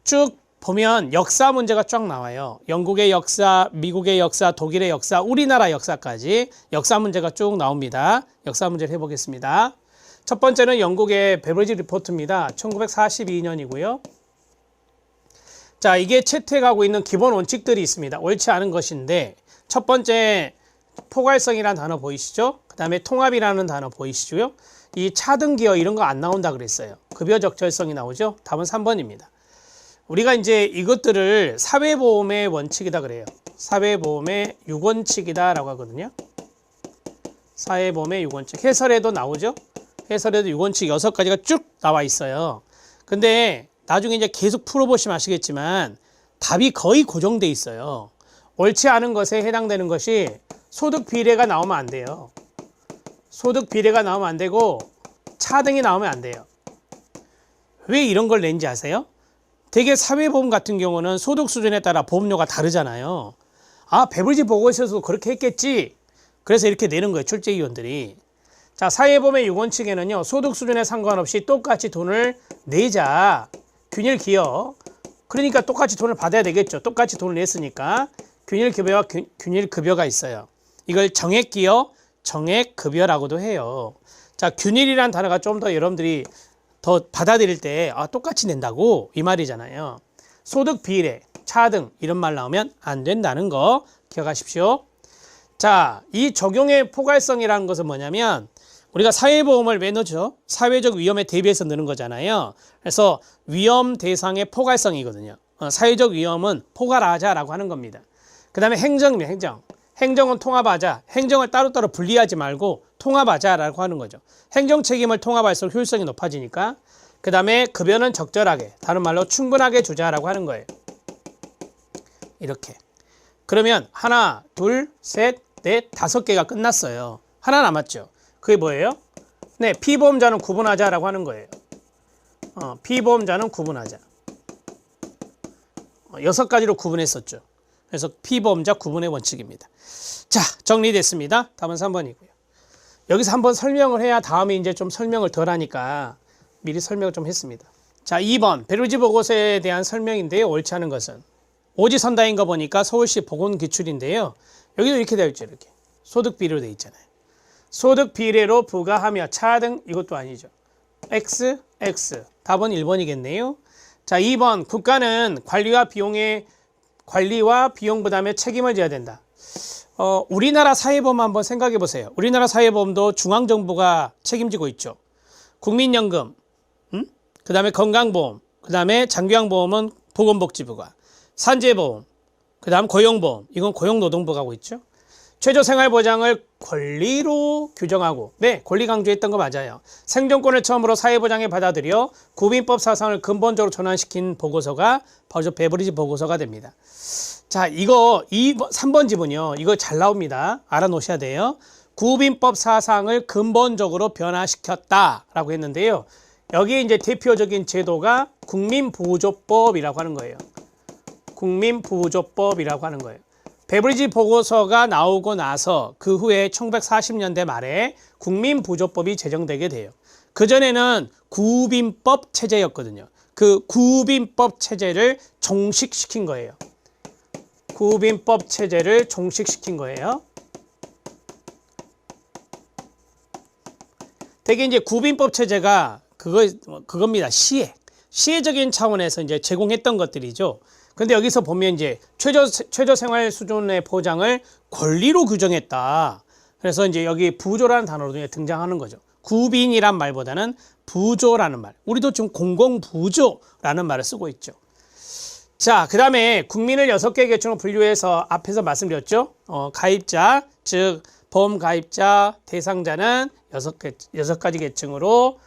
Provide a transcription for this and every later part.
쭉 보면 역사 문제가 쫙 나와요. 영국의 역사, 미국의 역사, 독일의 역사, 우리나라 역사까지 역사 문제가 쭉 나옵니다. 역사 문제를 해보겠습니다. 첫 번째는 영국의 베버리지 리포트입니다. 1942년이고요. 자, 이게 채택하고 있는 기본 원칙들이 있습니다. 옳지 않은 것인데, 첫 번째 포괄성이라는 단어 보이시죠? 그 다음에 통합이라는 단어 보이시죠? 이 차등기여 이런 거 안 나온다 그랬어요. 급여 적절성이 나오죠? 답은 3번입니다. 우리가 이제 이것들을 사회보험의 원칙이다 그래요. 사회보험의 6원칙이다 라고 하거든요. 사회보험의 6원칙. 해설에도 나오죠? 해설에도 6원칙 6가지가 쭉 나와 있어요. 근데 나중에 이제 계속 풀어보시면 아시겠지만 답이 거의 고정돼 있어요. 옳지 않은 것에 해당되는 것이 소득 비례가 나오면 안 돼요. 소득 비례가 나오면 안 되고 차등이 나오면 안 돼요. 왜 이런 걸 낸지 아세요? 되게 사회보험 같은 경우는 소득 수준에 따라 보험료가 다르잖아요. 아, 베버리지 보고서도 그렇게 했겠지. 그래서 이렇게 내는 거예요, 출제위원들이. 자, 사회보험의 6원칙에는요, 소득 수준에 상관없이 똑같이 돈을 내자. 균일 기여. 그러니까 똑같이 돈을 받아야 되겠죠. 똑같이 돈을 냈으니까. 균일 급여와 균일 급여가 있어요. 이걸 정액 기여, 정액 급여라고도 해요. 자, 균일이라는 단어가 좀 더 여러분들이 더 받아들일 때 똑같이 낸다고 이 말이잖아요. 소득 비례, 차등 이런 말 나오면 안 된다는 거 기억하십시오. 자, 이 적용의 포괄성이라는 것은 뭐냐면 우리가 사회보험을 왜 넣죠? 사회적 위험에 대비해서 넣는 거잖아요. 그래서 위험 대상의 포괄성이거든요. 사회적 위험은 포괄하자라고 하는 겁니다. 그 다음에 행정입니다. 행정. 행정은 통합하자. 행정을 따로따로 분리하지 말고 통합하자라고 하는 거죠. 행정 책임을 통합할수록 효율성이 높아지니까. 그 다음에 급여는 적절하게, 다른 말로 충분하게 주자라고 하는 거예요. 이렇게. 그러면 하나, 둘, 셋, 넷, 5개가 끝났어요. 하나 남았죠. 그게 뭐예요? 네, 피보험자는 구분하자라고 하는 거예요. 피보험자는 구분하자. 6가지로 구분했었죠. 그래서 피보험자 구분의 원칙입니다. 자, 정리됐습니다. 답은 3번이고요. 여기서 한번 설명을 해야 다음에 이제 좀 설명을 덜 하니까 미리 설명을 좀 했습니다. 자, 2번 베버리지 보고서에 대한 설명인데요. 옳지 않은 것은 오지선다인 거 보니까 서울시 보건기출인데요. 여기도 이렇게 되어 있죠. 이렇게 소득 비례로 되어 있잖아요. 소득 비례로 부과하며 차등 이것도 아니죠. X, X. 답은 1번이겠네요. 자, 2번 국가는 관리와 비용 부담에 책임을 져야 된다. 우리나라 사회보험 한번 생각해 보세요. 우리나라 사회보험도 중앙정부가 책임지고 있죠. 국민연금, 그 다음에 건강보험, 그 다음에 장기요양보험은 보건복지부가, 산재보험, 그 다음 고용보험, 이건 고용노동부가 하고 있죠. 최저생활보장을 권리로 규정하고, 네, 권리 강조했던 거 맞아요. 생존권을 처음으로 사회보장에 받아들여 구빈법 사상을 근본적으로 전환시킨 보고서가 바로 베버리지 보고서가 됩니다. 자, 이거 3번 지문이요. 이거 잘 나옵니다. 알아놓으셔야 돼요. 구빈법 사상을 근본적으로 변화시켰다라고 했는데요. 여기에 이제 대표적인 제도가 국민부조법이라고 하는 거예요. 국민부조법이라고 하는 거예요. 베버리지 보고서가 나오고 나서 그 후에 1940년대 말에 국민부조법이 제정되게 돼요. 그전에는 구빈법 체제였거든요. 그 구빈법 체제를 종식시킨 거예요. 구빈법 체제를 종식시킨 거예요. 되게 이제 구빈법 체제가 그겁니다. 시혜적인 차원에서 이제 제공했던 것들이죠. 근데 여기서 보면 이제 최저 생활 수준의 보장을 권리로 규정했다. 그래서 이제 여기 부조라는 단어로 등장하는 거죠. 구빈이란 말보다는 부조라는 말. 우리도 지금 공공부조라는 말을 쓰고 있죠. 자, 그 다음에 국민을 6개 계층으로 분류해서 앞에서 말씀드렸죠. 가입자, 즉 보험 가입자 대상자는 6가지 계층으로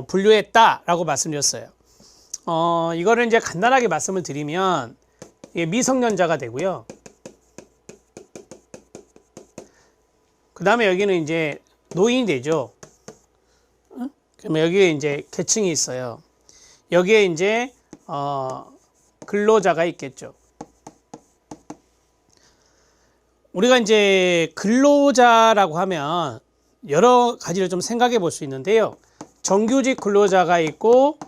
분류했다라고 말씀드렸어요. 이거를 이제 간단하게 말씀을 드리면 이게 미성년자가 되고요. 그 다음에 여기는 이제 노인이 되죠. 그러면 여기에 이제 계층이 있어요. 여기에 이제 근로자가 있겠죠. 우리가 이제 근로자라고 하면 여러 가지를 좀 생각해 볼 수 있는데요. 정규직 근로자가 있고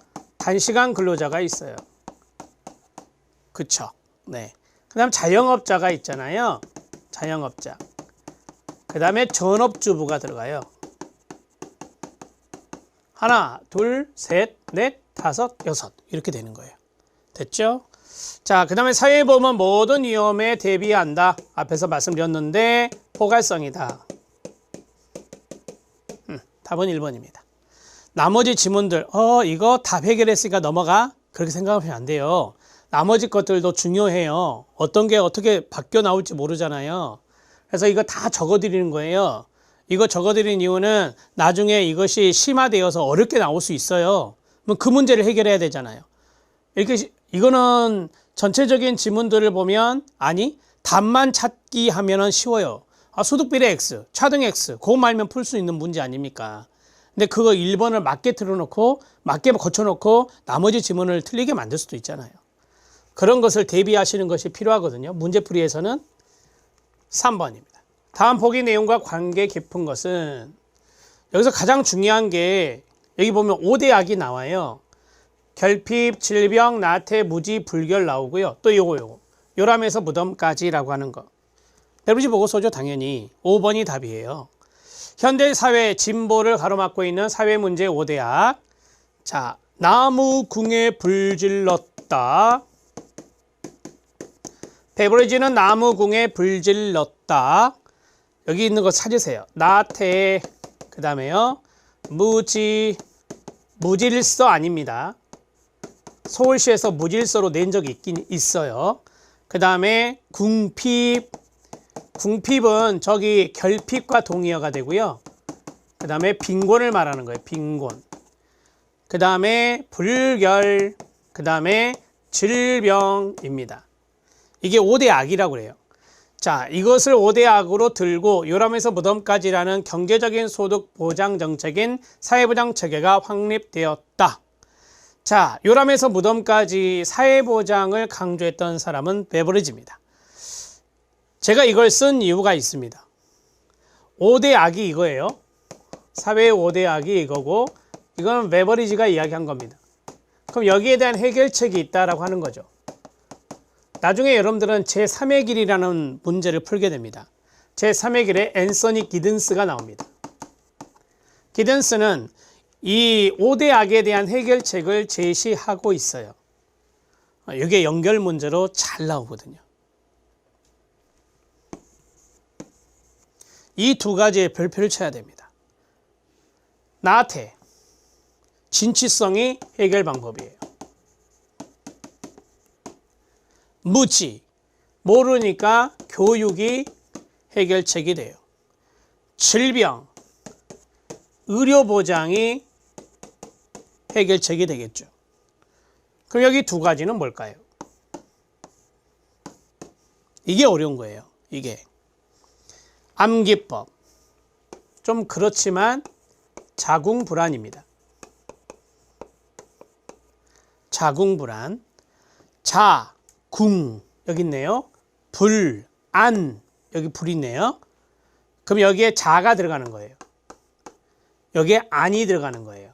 단시간 근로자가 있어요. 그쵸? 네. 그 다음 자영업자가 있잖아요. 자영업자. 그 다음에 전업주부가 들어가요. 하나, 둘, 셋, 넷, 다섯, 여섯. 이렇게 되는 거예요. 됐죠? 자, 그 다음에 사회보험은 모든 위험에 대비한다. 앞에서 말씀드렸는데 포괄성이다. 답은 1번입니다. 나머지 지문들, 이거 답 해결했으니까 넘어가? 그렇게 생각하면 안 돼요. 나머지 것들도 중요해요. 어떤 게 어떻게 바뀌어 나올지 모르잖아요. 그래서 이거 다 적어드리는 거예요. 이거 적어드리는 이유는 나중에 이것이 심화되어서 어렵게 나올 수 있어요. 그럼 그 문제를 해결해야 되잖아요. 이거는 전체적인 지문들을 보면, 아니, 답만 찾기 하면은 쉬워요. 소득비례 X, 차등 X, 그것만 알면 풀 수 있는 문제 아닙니까? 근데 그거 1번을 맞게 틀어놓고, 맞게 거쳐놓고, 나머지 지문을 틀리게 만들 수도 있잖아요. 그런 것을 대비하시는 것이 필요하거든요. 문제풀이에서는 3번입니다. 다음 보기 내용과 관계 깊은 것은, 여기서 가장 중요한 게, 여기 보면 5대 약이 나와요. 결핍, 질병, 나태, 무지, 불결 나오고요. 또 요거. 요람에서 무덤까지라고 하는 거. 배부지 보고서죠, 당연히. 5번이 답이에요. 현대사회 진보를 가로막고 있는 사회문제 5대약. 자, 나무 궁에 불 질렀다. 베버리지는 나무 궁에 불 질렀다. 여기 있는 거 찾으세요. 나태, 그 다음에요. 무지, 무질서 아닙니다. 서울시에서 무질서로 낸 적이 있긴 있어요. 그 다음에 궁핍. 궁핍은 저기 결핍과 동의어가 되고요. 그 다음에 빈곤을 말하는 거예요. 빈곤. 그 다음에 불결. 그 다음에 질병입니다. 이게 5대 악이라고 그래요. 자, 이것을 5대 악으로 들고 요람에서 무덤까지라는 경제적인 소득 보장 정책인 사회보장 체계가 확립되었다. 자, 요람에서 무덤까지 사회보장을 강조했던 사람은 베버리지입니다. 제가 이걸 쓴 이유가 있습니다. 5대 악이 이거예요. 사회의 5대 악이 이거고, 이거는 베버리지가 이야기한 겁니다. 그럼 여기에 대한 해결책이 있다라고 하는 거죠. 나중에 여러분들은 제3의 길이라는 문제를 풀게 됩니다. 제3의 길에 앤서니 기든스가 나옵니다. 기든스는 이 5대 악에 대한 해결책을 제시하고 있어요. 이게 연결 문제로 잘 나오거든요. 이 두 가지의 별표를 쳐야 됩니다. 나태, 진취성이 해결 방법이에요. 무지, 모르니까 교육이 해결책이 돼요. 질병, 의료보장이 해결책이 되겠죠. 그럼 여기 두 가지는 뭘까요? 이게 어려운 거예요. 이게. 암기법. 좀 그렇지만 자궁불안입니다. 자궁불안. 자, 궁. 여기 있네요. 불, 안. 여기 불이 있네요. 그럼 여기에 자가 들어가는 거예요. 여기에 안이 들어가는 거예요.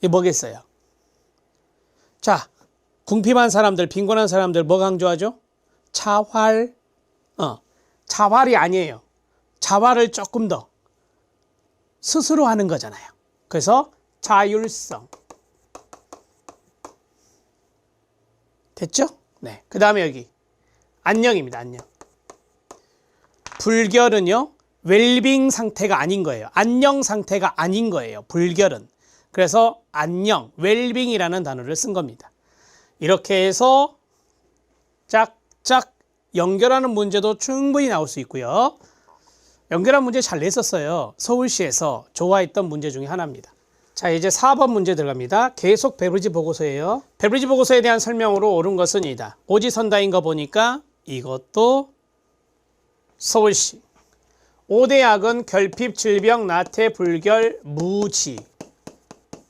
이게 뭐겠어요? 자, 궁핍한 사람들, 빈곤한 사람들 뭐 강조하죠? 자활. 자활이 아니에요. 자활을 조금 더 스스로 하는 거잖아요. 그래서 자율성. 됐죠? 네. 그 다음에 여기 안녕입니다. 안녕. 불결은요, 웰빙 상태가 아닌 거예요. 안녕 상태가 아닌 거예요. 불결은. 그래서 안녕, 웰빙이라는 단어를 쓴 겁니다. 이렇게 해서 짝짝 연결하는 문제도 충분히 나올 수 있고요. 연결한 문제 잘 냈었어요. 서울시에서 좋아했던 문제 중에 하나입니다. 자, 이제 4번 문제 들어갑니다. 계속 베브리지 보고서예요. 베브리지 보고서에 대한 설명으로 옳은 것은 이다. 오지선다인 거 보니까 이것도 서울시. 5대 악은 결핍, 질병, 나태, 불결, 무지.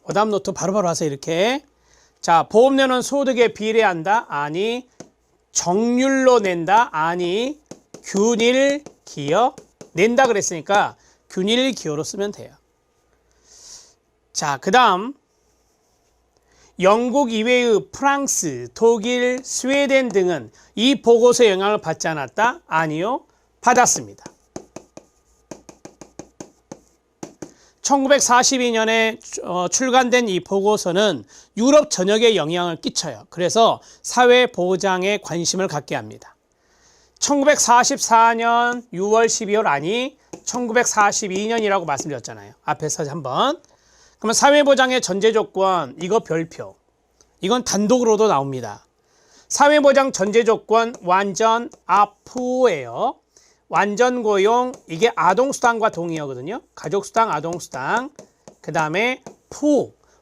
오답 노트 바로바로 하세요. 이렇게. 자, 보험료는 소득에 비례한다? 아니. 정률로 낸다? 아니. 균일, 기여? 낸다 그랬으니까 균일, 기여로 쓰면 돼요. 자, 그 다음 영국 이외의 프랑스, 독일, 스웨덴 등은 이 보고서에 영향을 받지 않았다? 아니요, 받았습니다. 1942년에 출간된 이 보고서는 유럽 전역에 영향을 끼쳐요. 그래서 사회보장에 관심을 갖게 합니다. 1944년 6월 12월 아니 1942년이라고 말씀드렸잖아요. 앞에서 한번. 그러면 사회보장의 전제조건, 이거 별표. 이건 단독으로도 나옵니다. 사회보장 전제조건 완전 아프예요. 완전 고용, 이게 아동수당과 동의어거든요. 가족수당, 아동수당. 그 다음에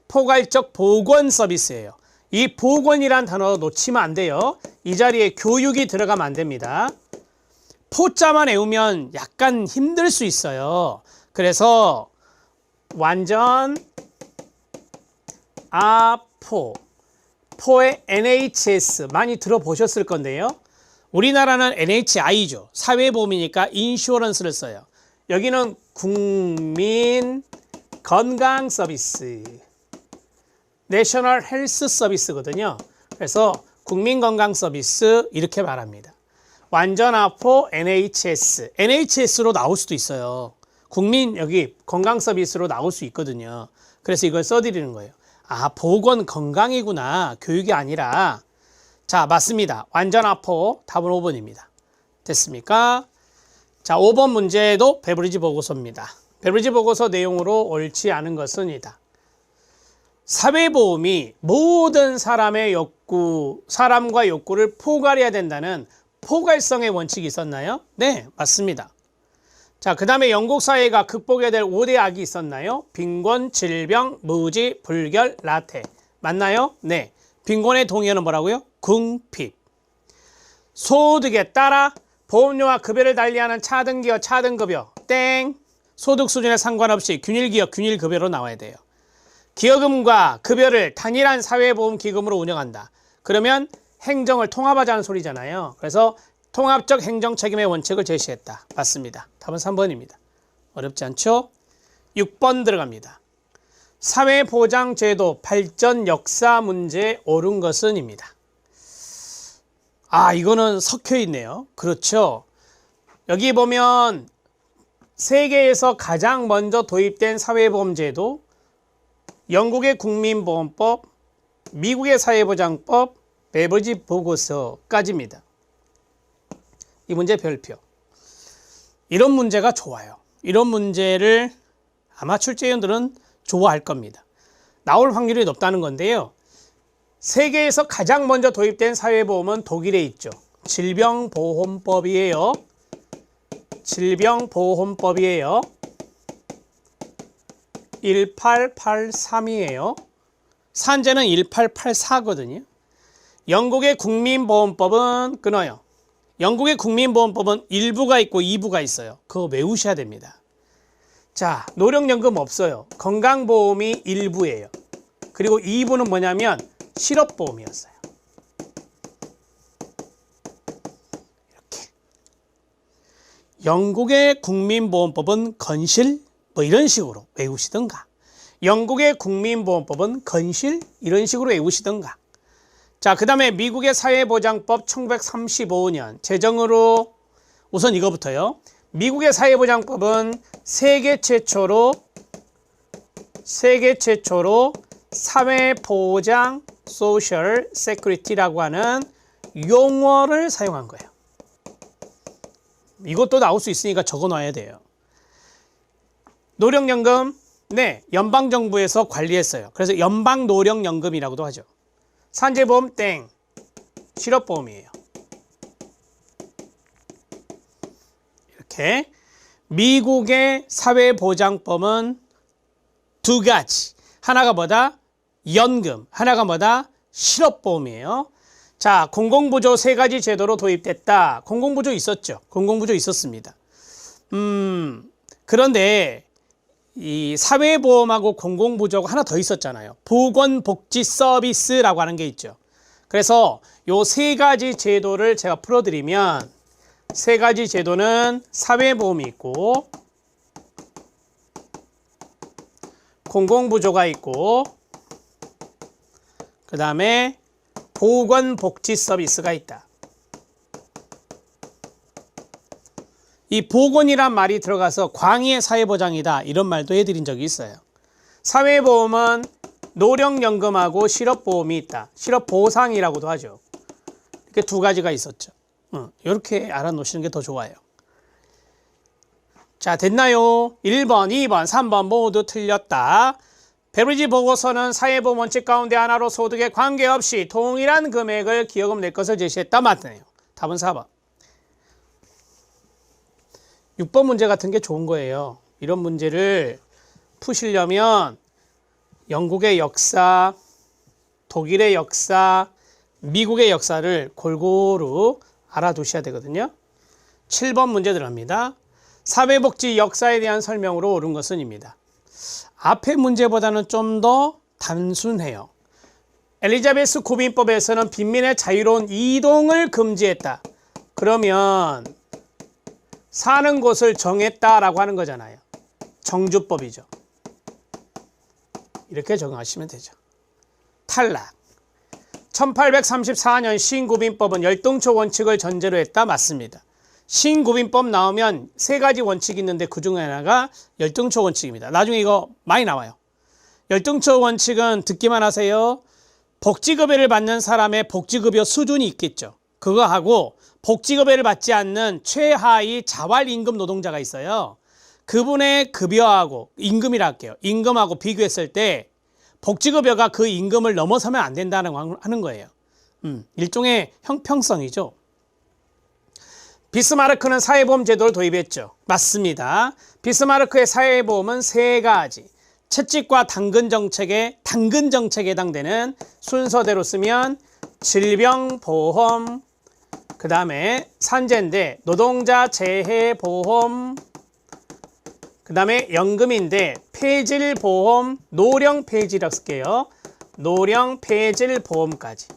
포괄적 보건 서비스예요. 이 보건이란 단어 놓치면 안 돼요. 이 자리에 교육이 들어가면 안 됩니다. 포자만 외우면 약간 힘들 수 있어요. 그래서 완전 포의 NHS 많이 들어보셨을 건데요. 우리나라는 NHI죠. 사회보험이니까 인슈어런스를 써요. 여기는 국민 건강 서비스, 내셔널 헬스 서비스거든요. 그래서 국민 건강 서비스 이렇게 말합니다. 완전 아포 NHS, NHS로 나올 수도 있어요. 국민 여기 건강 서비스로 나올 수 있거든요. 그래서 이걸 써드리는 거예요. 아, 보건 건강이구나. 교육이 아니라. 자, 맞습니다. 완전 아포. 답은 5번입니다. 됐습니까? 자, 5번 문제도 베브리지 보고서입니다. 베브리지 보고서 내용으로 옳지 않은 것은 이다. 사회보험이 모든 사람의 욕구, 사람과 욕구를 포괄해야 된다는 포괄성의 원칙이 있었나요? 네, 맞습니다. 자, 그 다음에 영국 사회가 극복해야 될 5대 악이 있었나요? 빈곤, 질병, 무지, 불결, 나태. 맞나요? 네. 빈곤의 동의어는 뭐라고요? 궁핍. 소득에 따라 보험료와 급여를 달리하는 차등기업, 차등급여. 땡. 소득 수준에 상관없이 균일기업, 균일급여로 나와야 돼요. 기여금과 급여를 단일한 사회보험기금으로 운영한다. 그러면 행정을 통합하자는 소리잖아요. 그래서 통합적 행정책임의 원칙을 제시했다. 맞습니다. 답은 3번입니다. 어렵지 않죠? 6번 들어갑니다. 사회보장제도 발전 역사 문제에 옳은 것은 입니다. 아, 이거는 섞여 있네요. 그렇죠. 여기 보면 세계에서 가장 먼저 도입된 사회보험제도, 영국의 국민보험법, 미국의 사회보장법, 베브리지 보고서까지입니다. 이 문제 별표. 이런 문제가 좋아요. 이런 문제를 아마 출제위원들은 좋아할 겁니다. 나올 확률이 높다는 건데요. 세계에서 가장 먼저 도입된 사회보험은 독일에 있죠. 질병보험법이에요. 질병보험법이에요. 1883이에요. 산재는 1884거든요. 영국의 국민보험법은 끊어요. 영국의 국민보험법은 1부가 있고 2부가 있어요. 그거 외우셔야 됩니다. 자, 노령연금 없어요. 건강보험이 1부예요. 그리고 2부는 뭐냐면 실업보험이었어요. 이렇게. 영국의 국민보험법은 건실 뭐 이런 식으로 외우시던가. 영국의 국민보험법은 건실 이런 식으로 외우시던가. 자, 그 다음에 미국의 사회보장법 1935년 제정으로 우선 이거부터요. 미국의 사회보장법은 세계 최초로 사회보장 소셜 세큐리티라고 하는 용어를 사용한 거예요. 이것도 나올 수 있으니까 적어 놔야 돼요. 노령연금, 네, 연방정부에서 관리했어요. 그래서 연방노령연금이라고도 하죠. 산재보험 땡, 실업보험이에요. 이렇게 미국의 사회보장법은 두 가지. 하나가 뭐다? 연금. 하나가 뭐다? 실업보험이에요. 자, 공공부조 세 가지 제도로 도입됐다. 공공부조 있었죠. 공공부조 있었습니다. 그런데 이 사회보험하고 공공부조가 하나 더 있었잖아요. 보건복지서비스라고 하는 게 있죠. 그래서 요 세 가지 제도를 제가 풀어드리면 세 가지 제도는 사회보험이 있고 공공부조가 있고 그 다음에 보건복지 서비스가 있다. 이 보건이란 말이 들어가서 광의의 사회보장이다 이런 말도 해드린 적이 있어요. 사회보험은 노령연금하고 실업보험이 있다. 실업보상이라고도 하죠. 이렇게 두 가지가 있었죠. 이렇게 알아놓으시는 게 더 좋아요. 자, 됐나요? 1번, 2번, 3번 모두 틀렸다. 베리지 보고서는 사회보험 원칙 가운데 하나로 소득에 관계없이 동일한 금액을 기여금 낼 것을 제시했다. 맞네요. 답은 4번. 6번 문제 같은 게 좋은 거예요. 이런 문제를 푸시려면 영국의 역사, 독일의 역사, 미국의 역사를 골고루 알아두셔야 되거든요. 7번 문제 들어갑니다. 사회복지 역사에 대한 설명으로 옳은 것은입니다. 앞의 문제보다는 좀 더 단순해요. 엘리자베스 구빈법에서는 빈민의 자유로운 이동을 금지했다. 그러면 사는 곳을 정했다라고 하는 거잖아요. 정주법이죠. 이렇게 적용하시면 되죠. 탈락. 1834년 신구빈법은 열등초 원칙을 전제로 했다. 맞습니다. 신구빈법 나오면 세 가지 원칙이 있는데 그 중에 하나가 열등초 원칙입니다. 나중에 이거 많이 나와요. 열등초 원칙은 듣기만 하세요. 복지급여를 받는 사람의 복지급여 수준이 있겠죠. 그거하고 복지급여를 받지 않는 최하위 자활임금 노동자가 있어요. 그분의 급여하고 임금이라 할게요. 임금하고 비교했을 때 복지급여가 그 임금을 넘어서면 안 된다는 하는 거예요. 일종의 형평성이죠. 비스마르크는 사회보험 제도를 도입했죠. 맞습니다. 비스마르크의 사회보험은 세 가지. 채찍과 당근 정책에 해당되는 순서대로 쓰면 질병보험, 그 다음에 산재인데 노동자 재해보험, 그 다음에 연금인데 폐질보험, 노령폐질이라고 쓸게요. 노령폐질보험까지.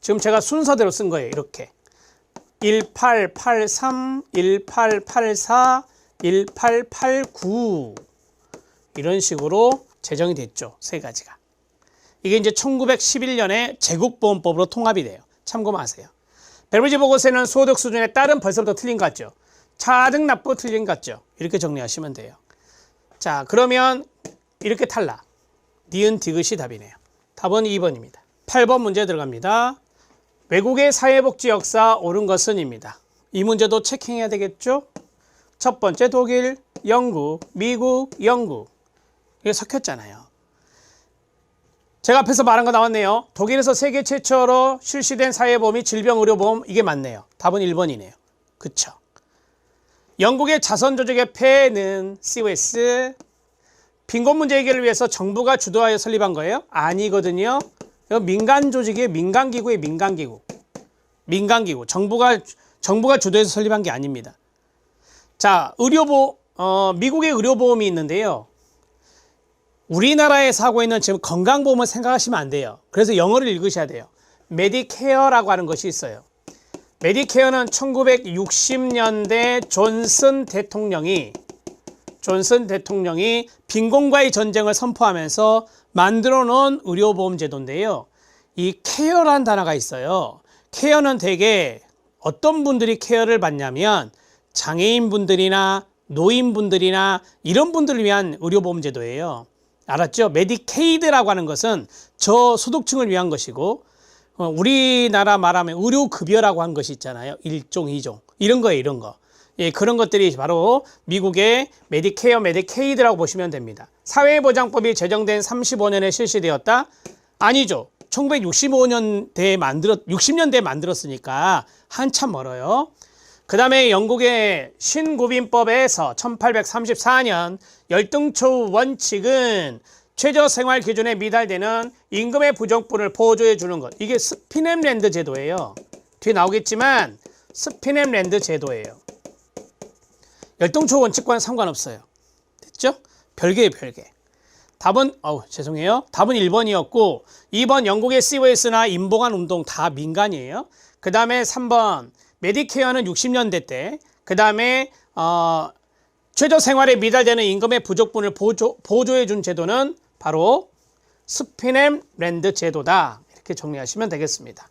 지금 제가 순서대로 쓴 거예요. 이렇게 1883, 1884, 1889 이런 식으로 제정이 됐죠. 세 가지가. 이게 이제 1911년에 제국보험법으로 통합이 돼요. 참고하세요. 베리지 보고서는 소득 수준에 따른 벌써부터 틀린 것 같죠. 차등 납부 틀린 것 같죠. 이렇게 정리하시면 돼요. 자, 그러면 이렇게 탈락. 니은 디귿이 답이네요. 답은 2번입니다. 8번 문제 들어갑니다. 외국의 사회복지 역사 옳은 것은입니다. 이 문제도 체킹해야 되겠죠. 첫 번째 독일, 영국, 미국, 영국. 이게 섞였잖아요. 제가 앞에서 말한 거 나왔네요. 독일에서 세계 최초로 실시된 사회보험이 질병의료보험. 이게 맞네요. 답은 1번이네요. 그쵸. 영국의 자선조직의 폐는 COS. 빈곤 문제 해결을 위해서 정부가 주도하여 설립한 거예요? 아니거든요. 이거 민간조직이에요. 민간기구예요. 민간기구. 정부가 주도해서 설립한 게 아닙니다. 자, 미국의 의료보험이 있는데요. 우리나라에서 하고 있는 지금 건강보험을 생각하시면 안 돼요. 그래서 영어를 읽으셔야 돼요. 메디케어라고 하는 것이 있어요. 메디케어는 1960년대 존슨 대통령이 빈곤과의 전쟁을 선포하면서 만들어 놓은 의료보험 제도인데요. 이 케어라는 단어가 있어요. 케어는 대개 어떤 분들이 케어를 받냐면 장애인분들이나 노인분들이나 이런 분들을 위한 의료보험 제도예요. 알았죠? 메디케이드라고 하는 것은 저소득층을 위한 것이고 우리나라 말하면 의료급여라고 한 것이 있잖아요. 1종, 2종. 이런 거예요. 이런 거. 예, 그런 것들이 바로 미국의 메디케어, 메디케이드라고 보시면 됩니다. 사회보장법이 제정된 35년에 실시되었다? 아니죠. 60년대에 만들었으니까 한참 멀어요. 그 다음에 영국의 신구빈법에서 1834년 열등초 원칙은 최저생활 기준에 미달되는 임금의 부족분을 보조해 주는 것. 이게 스피넴랜드 제도예요. 뒤에 나오겠지만 스피넴랜드 제도예요. 열등초 원칙과는 상관없어요. 됐죠? 별개예요, 별개. 답은 죄송해요. 답은 1번이었고 2번 영국의 COS나 인봉한 운동 다 민간이에요. 그 다음에 3번 메디케어는 60년대 때. 그 다음에 최저생활에 미달되는 임금의 부족분을 보조해 준 제도는 바로 스피넴 랜드 제도다. 이렇게 정리하시면 되겠습니다.